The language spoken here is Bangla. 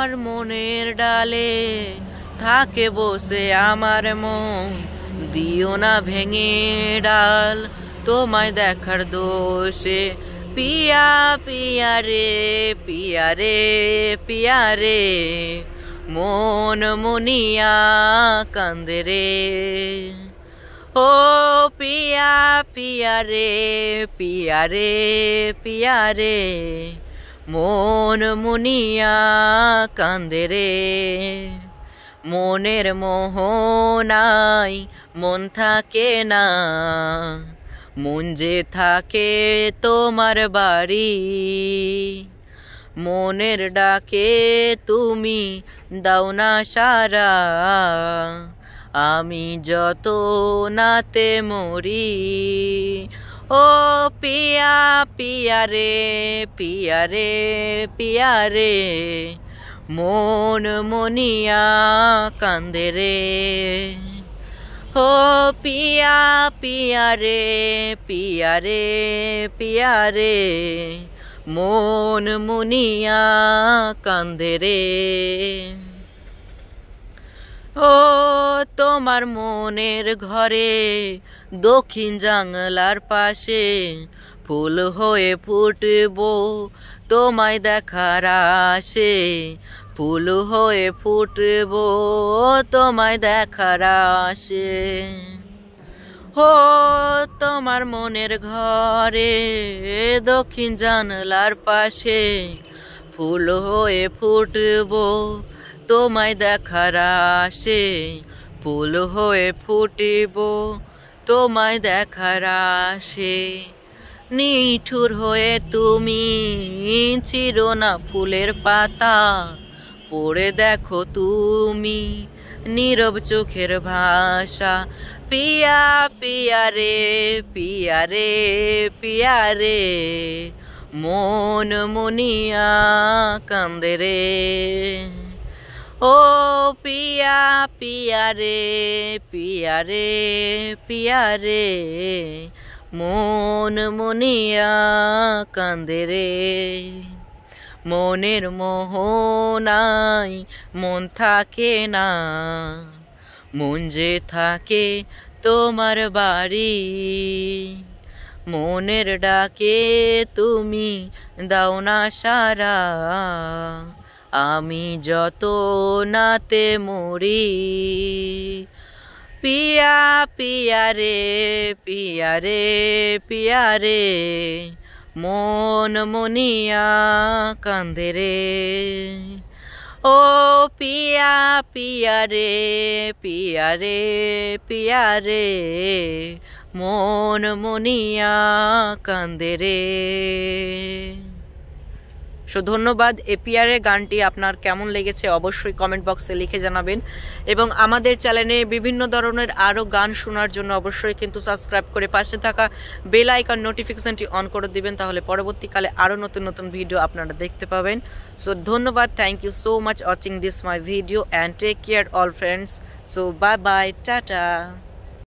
তোমার মনের ডালে থাকে বসে আমার মন, দিও না ভেঙে ডাল তোমায় দেখার দোষে। পিয়া পিয়া রে পিয়া রে পিয়া রে, মন মুনিয়া কান্দে রে। ও পিয়া পিয়া রে পিয়া রে পিয়া রে, মন মুনিয়া কান্দে রে। মনের মোহনায় মন থাকে না, মন যে থাকে তোমার বাড়ি। মনের ডাকে তুমি দাও না সারা, আমি যত নাতে মরি। ও পিয়া পিয়া রে পিয়া রে পিয়া রে, মন মুনিয়া কান্দে রে। ও পিয়া পিয়া রে পিয়া রে পিয়া রে, মন মুনিয়া কান্দে রে। ও তোমার মনের ঘরে দক্ষিণ জানলার পাশে ফুল হয়ে ফুটবো তোমায় দেখার আশে। ফুল হয়ে ফুটবো তোমায় দেখার আশে। ও তোমার মনের ঘরে দক্ষিণ জানলার পাশে ফুল হয়ে ফুটবো তোমায় দেখার আশে। ফুল হয়ে ফুটিব তোমায় দেখার আশে। নিঠুর হয়ে তুমি ছিঁড়ো না ফুলের পাতা, পড়ে দেখো তুমি নীরব চোখের ভাষা। পিয়া পিয়া রে পিয়া রে পিয়া রে, মন মুনিয়া কান্দে রে। ও পিয়া পিয়া রে পিয়া রে পিয়া রে, মন মুনিয়া কান্দে রে। মনের মোহনায় মন থাকে না, মন যে থাকে তোমার বাড়ি। মনের ডাকে তুমি দাও না সারা, আমি যত নাতে মরি। পিয়া পিয়া রে পিয়া রে পিয়া রে, মন মুনিয়া কান্দে রে। ও পিয়া পিয়া রে পিয়া রে পিয়া রে, মন মুনিয়া কান্দে রে। ধন্যবাদ। এপিআরের গানটি আপনার কেমন লেগেছে অবশ্যই কমেন্ট বক্সে লিখে জানাবেন, এবং আমাদের চ্যানেলে বিভিন্ন ধরনের আরও গান শোনার জন্য অবশ্যই কিন্তু সাবস্ক্রাইব করে পাশে থাকা বেল আইকন নোটিফিকেশনটি অন করে দিবেন, তাহলে পরবর্তীকালে আরও নতুন নতুন ভিডিও আপনারা দেখতে পাবেন। সো ধন্যবাদ, thank you so much watching this my video and take care all friends. So bye bye, tata.